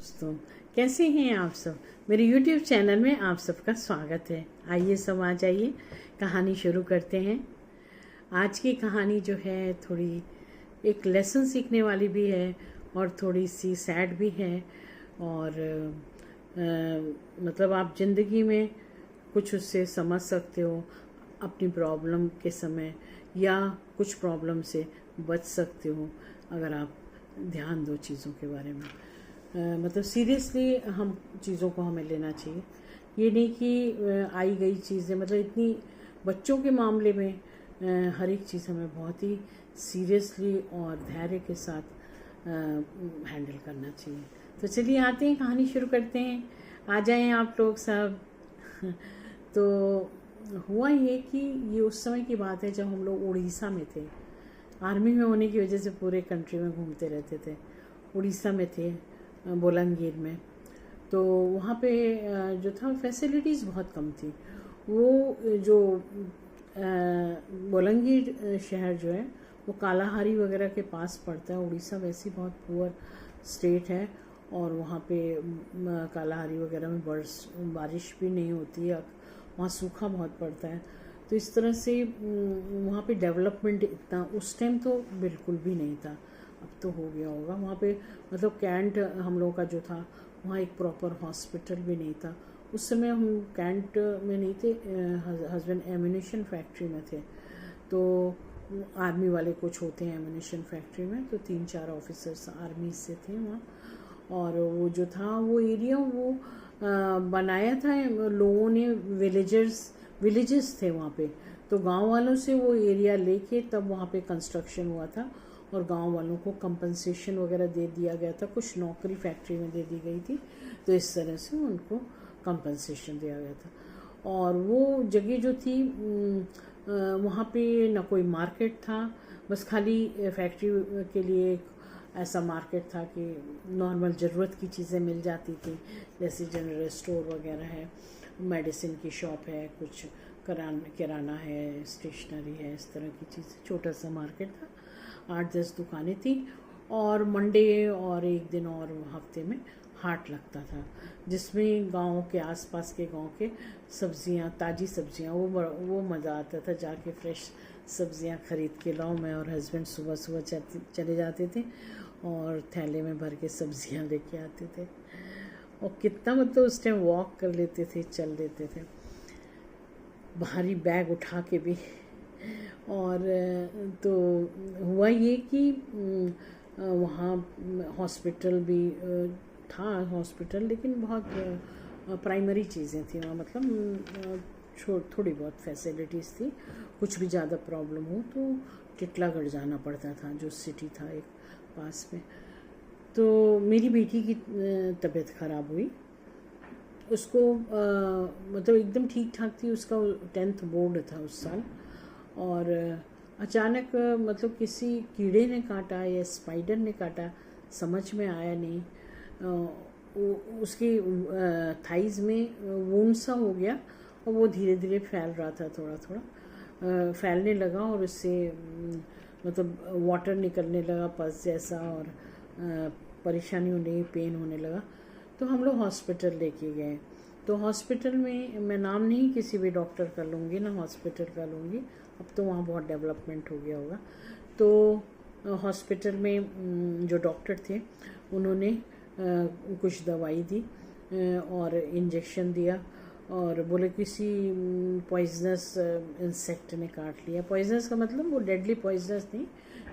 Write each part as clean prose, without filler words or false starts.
दोस्तों, कैसे हैं आप सब। मेरे YouTube चैनल में आप सबका स्वागत है। आइए सब आ जाइए, कहानी शुरू करते हैं। आज की कहानी जो है थोड़ी एक लेसन सीखने वाली भी है और थोड़ी सी सैड भी है। और मतलब आप ज़िंदगी में कुछ उससे समझ सकते हो अपनी प्रॉब्लम के समय, या कुछ प्रॉब्लम से बच सकते हो अगर आप ध्यान दो चीज़ों के बारे में। मतलब सीरियसली हम चीज़ों को हमें लेना चाहिए। ये नहीं कि आई गई चीज़ें, मतलब इतनी बच्चों के मामले में हर एक चीज़ हमें बहुत ही सीरियसली और धैर्य के साथ हैंडल करना चाहिए। तो चलिए आते हैं, कहानी शुरू करते हैं। आ जाएं आप लोग सब। तो हुआ ये कि ये उस समय की बात है जब हम लोग उड़ीसा में थे। आर्मी में होने की वजह से पूरे कंट्री में घूमते रहते थे। उड़ीसा में थे, बोलांगीर में। तो वहाँ पे जो था फैसिलिटीज़ बहुत कम थी। वो जो बोलांगीर शहर जो है वो कालाहारी वगैरह के पास पड़ता है। उड़ीसा वैसे बहुत पुअर स्टेट है और वहाँ पे कालाहारी वगैरह में बारिश भी नहीं होती है, वहाँ सूखा बहुत पड़ता है। तो इस तरह से वहाँ पे डेवलपमेंट इतना उस टाइम तो बिल्कुल भी नहीं था। अब तो हो गया होगा वहाँ पे। मतलब कैंट हम लोगों का जो था, वहाँ एक प्रॉपर हॉस्पिटल भी नहीं था उस समय। हम कैंट में नहीं थे, हस्बैंड एम्यूनेशन फैक्ट्री में थे। तो आर्मी वाले कुछ होते हैं एम्यूनेशन फैक्ट्री में, तो 3-4 ऑफिसर्स आर्मी से थे वहाँ। और वो जो था वो एरिया वो बनाया था लोगों ने, विलेजेस थे वहाँ पे। तो गांव वालों से वो एरिया लेके तब वहाँ पे कंस्ट्रक्शन हुआ था और गांव वालों को कंपनसेशन वगैरह दे दिया गया था। कुछ नौकरी फैक्ट्री में दे दी गई थी, तो इस तरह से उनको कंपनसेशन दिया गया था। और वो जगह जो थी वहाँ पे ना कोई मार्केट था, बस खाली फैक्ट्री के लिए ऐसा मार्केट था कि नॉर्मल ज़रूरत की चीज़ें मिल जाती थी, जैसे जनरल स्टोर वगैरह है, मेडिसिन की शॉप है, कुछ किराना है, स्टेशनरी है, इस तरह की चीज़ें। छोटा सा मार्केट था, 8-10 दुकानें थी। और मंडे और एक दिन और हफ्ते में हाट लगता था, जिसमें गांव के आसपास के गांव के सब्जियां, ताज़ी सब्जियां, वो मज़ा आता था। जाके फ्रेश सब्जियां खरीद के लाओ। मैं और हस्बैंड सुबह सुबह चले जाते थे और थैले में भर के सब्जियां लेके आते थे। और कितना मतलब उस टाइम वॉक कर लेते थे, चल लेते थे, भारी बैग उठा के भी। और तो हुआ ये कि वहाँ हॉस्पिटल भी था, हॉस्पिटल, लेकिन बहुत प्राइमरी चीज़ें थी वहाँ। मतलब थोड़ी बहुत फैसिलिटीज़ थी। कुछ भी ज़्यादा प्रॉब्लम हो तो टिटलागढ़ जाना पड़ता था, जो सिटी था एक पास में। तो मेरी बेटी की तबीयत ख़राब हुई। उसको मतलब एकदम ठीक ठाक थी, उसका 10th बोर्ड था उस साल। और अचानक मतलब किसी कीड़े ने काटा या स्पाइडर ने काटा, समझ में आया नहीं। उसकी थाइज़ में वूंड सा हो गया और वो धीरे धीरे फैल रहा था, थोड़ा थोड़ा फैलने लगा। और उससे मतलब वाटर निकलने लगा, पस जैसा, और परेशानी होने, पेन होने लगा। तो हम लोग हॉस्पिटल लेके गए। तो हॉस्पिटल में मैं नाम नहीं किसी भी डॉक्टर का लूँगी ना हॉस्पिटल का लूँगी, अब तो वहाँ बहुत डेवलपमेंट हो गया होगा। तो हॉस्पिटल में जो डॉक्टर थे उन्होंने कुछ दवाई दी और इंजेक्शन दिया और बोले किसी पॉइजनस इंसेक्ट ने काट लिया। पॉइजनस का मतलब वो डेडली पॉइजनस नहीं,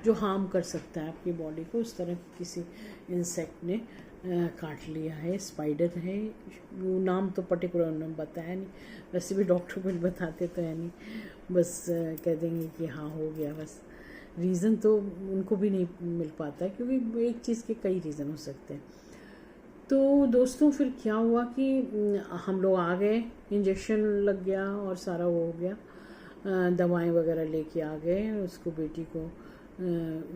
जो हार्म कर सकता है आपकी बॉडी को, उस तरह किसी इंसेक्ट ने काट लिया है, स्पाइडर है। वो नाम तो पर्टिकुलर उन्होंने बताया नहीं, वैसे भी डॉक्टर कुछ बताते तो है नहीं, बस कह देंगे कि हाँ हो गया। बस रीज़न तो उनको भी नहीं मिल पाता है, क्योंकि एक चीज़ के कई रीज़न हो सकते हैं। तो दोस्तों फिर क्या हुआ कि हम लोग आ गए, इंजेक्शन लग गया और सारा वो हो गया, दवाएं वगैरह लेके आ गए। उसको बेटी को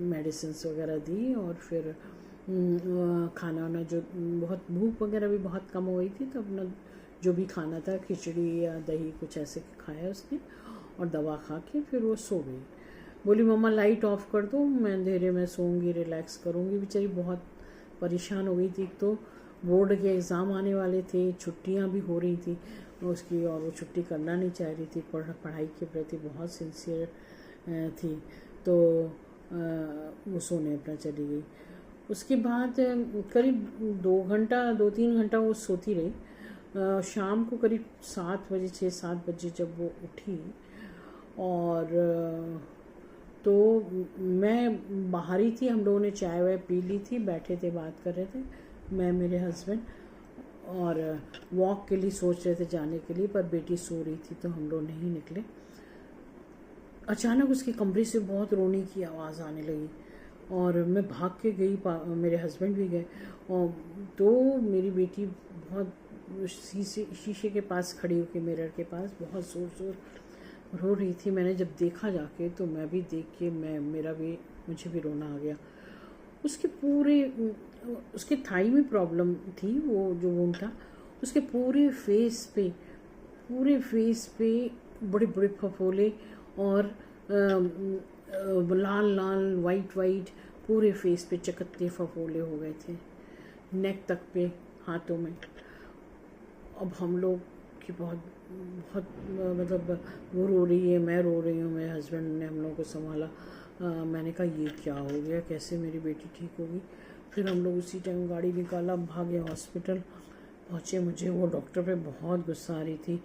मेडिसिन्स वगैरह दी और फिर खाना वाना, जो बहुत भूख वगैरह भी बहुत कम हो गई थी, तो अपना जो भी खाना था, खिचड़ी या दही कुछ ऐसे खाया उसने और दवा खा के फिर वो सो गई। बोली मम्मा लाइट ऑफ कर दो, मैं अंधेरे में सोऊंगी, रिलैक्स करूंगी। बेचारी बहुत परेशान हो गई थी। तो बोर्ड के एग्ज़ाम आने वाले थे, छुट्टियां भी हो रही थी उसकी, और वो छुट्टी करना नहीं चाह रही थी, पढ़ाई के प्रति बहुत सिंसियर थी। तो वो सोने अपना चली गई। उसके बाद करीब 2-3 घंटा वो सोती रही। शाम को करीब 7 बजे 6-7 बजे जब वो उठी, और तो मैं बाहर ही थी, हम लोगों ने चाय वाय पी ली थी, बैठे थे बात कर रहे थे, मैं मेरे हस्बैंड, और वॉक के लिए सोच रहे थे जाने के लिए, पर बेटी सो रही थी तो हम लोग नहीं निकले। अचानक उसके कमरे से बहुत रोने की आवाज़ आने लगी, और मैं भाग के गई, मेरे हस्बैंड भी गए, और तो मेरी बेटी बहुत शीशे के पास खड़ी होकर, मिरर के पास बहुत ज़ोर रो रही थी। मैंने जब देखा जाके तो मैं भी देख के मुझे भी रोना आ गया। उसके थाई में प्रॉब्लम थी, वो जो वुंड था, उसके पूरे फेस पे बड़े बड़े फफोले, और लाल लाल वाइट पूरे फेस पे चकत्ते फफोले हो गए थे, नेक तक पे, हाथों में। अब हम लोग की बहुत मतलब वो रो रही है, मैं रो रही हूँ, मेरे हस्बैंड ने हम लोगों को संभाला। मैंने कहा ये क्या हो गया, कैसे मेरी बेटी ठीक होगी। फिर हम लोग उसी टाइम गाड़ी निकाला, भागे हॉस्पिटल पहुँचे। मुझे वो डॉक्टर पे बहुत गुस्सा आ रही थी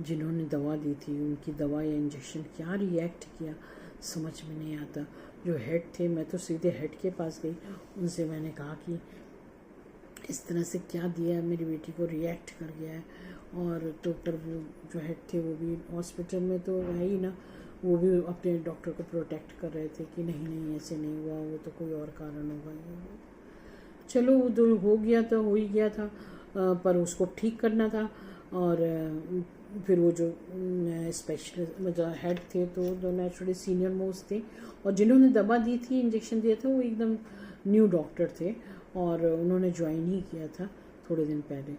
जिन्होंने दवा दी थी, उनकी दवा या इंजेक्शन क्या रिएक्ट किया समझ में नहीं आता। जो हेड थे, मैं तो सीधे हेड के पास गई, उनसे मैंने कहा कि इस तरह से क्या दिया, मेरी बेटी को रिएक्ट कर गया है। और तो पर वो जो हेड थे वो भी हॉस्पिटल में तो है ही ना, वो भी अपने डॉक्टर को प्रोटेक्ट कर रहे थे कि नहीं ऐसे नहीं हुआ, वो तो कोई और कारण होगा। चलो वो तो हो गया था, पर उसको ठीक करना था। और फिर वो जो स्पेशलिस्ट मतलब हेड थे तो नेचुरली सीनियर मोस्ट थे, और जिन्होंने दवा दी थी, इंजेक्शन दिया था, वो एकदम न्यू डॉक्टर थे, और उन्होंने ज्वाइन ही किया था थोड़े दिन पहले।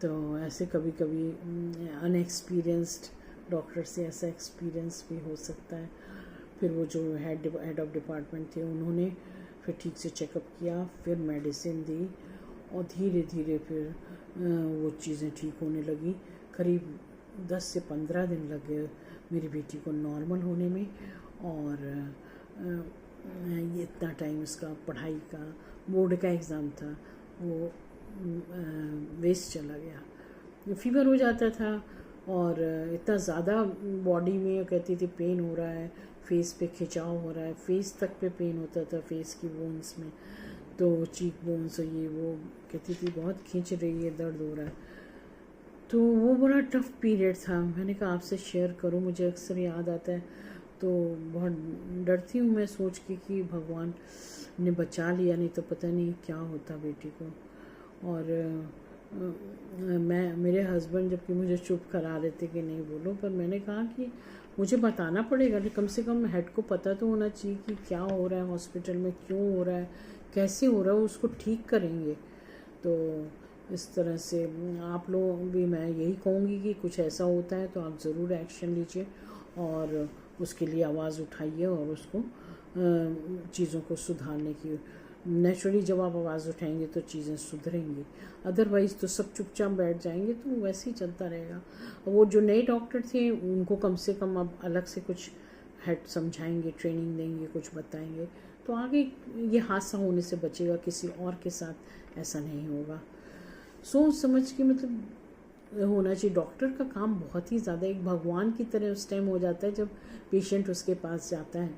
तो ऐसे कभी कभी अनएक्सपीरियंस्ड डॉक्टर से ऐसा एक्सपीरियंस भी हो सकता है। फिर वो जो हेड ऑफ डिपार्टमेंट थे, उन्होंने फिर ठीक से चेकअप किया, फिर मेडिसिन दी, और धीरे धीरे फिर वो चीज़ें ठीक होने लगी। करीब 10 से 15 दिन लग गए मेरी बेटी को नॉर्मल होने में, और ये इतना टाइम उसका पढ़ाई का, बोर्ड का एग्ज़ाम था, वो वेस्ट चला गया। फीवर हो जाता था, और इतना ज़्यादा बॉडी में कहती थी पेन हो रहा है, फेस पे खिंचाव हो रहा है, फेस तक पे पेन होता था, फेस की बोन्स में, तो चीक बोन्स, ये वो कहती थी बहुत खींच रही है, दर्द हो रहा है। तो वो बड़ा टफ पीरियड था। मैंने कहा आपसे शेयर करूं, मुझे अक्सर याद आता है, तो बहुत डरती हूँ मैं सोच के कि भगवान ने बचा लिया, नहीं तो पता नहीं क्या होता बेटी को। और मेरे हस्बैंड जबकि मुझे चुप करा रहे थे कि नहीं बोलो, पर मैंने कहा कि मुझे बताना पड़ेगा, कम से कम हेड को पता तो होना चाहिए कि क्या हो रहा है हॉस्पिटल में, क्यों हो रहा है, कैसे हो रहा है, उसको ठीक करेंगे। तो इस तरह से आप लोग भी, मैं यही कहूँगी कि कुछ ऐसा होता है तो आप ज़रूर एक्शन लीजिए, और उसके लिए आवाज़ उठाइए, और उसको चीज़ों को सुधारने की, नेचुरली जब आप आवाज़ उठाएंगे तो चीज़ें सुधरेंगी, अदरवाइज़ तो सब चुपचाप बैठ जाएंगे, तो वैसे ही चलता रहेगा। वो जो नए डॉक्टर थे, उनको कम से कम अब अलग से कुछ हेड समझाएंगे, ट्रेनिंग देंगे, कुछ बताएंगे, तो आगे ये हादसा होने से बचेगा, किसी और के साथ ऐसा नहीं होगा। सोच समझ के मतलब होना चाहिए। डॉक्टर का काम बहुत ही ज़्यादा एक भगवान की तरह उस टाइम हो जाता है जब पेशेंट उसके पास जाता है।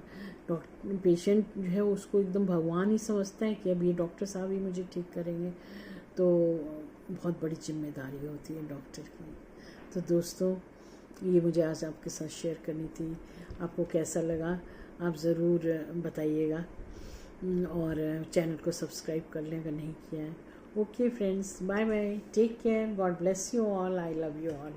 पेशेंट जो है उसको एकदम भगवान ही समझता है कि अब ये डॉक्टर साहब ही मुझे ठीक करेंगे, तो बहुत बड़ी जिम्मेदारी होती है डॉक्टर की। तो दोस्तों, ये मुझे आज आपके साथ शेयर करनी थी। आपको कैसा लगा आप ज़रूर बताइएगा, और चैनल को सब्सक्राइब कर लें अगर नहीं किया है। Okay friends, bye bye, take care, God bless you all, I love you all.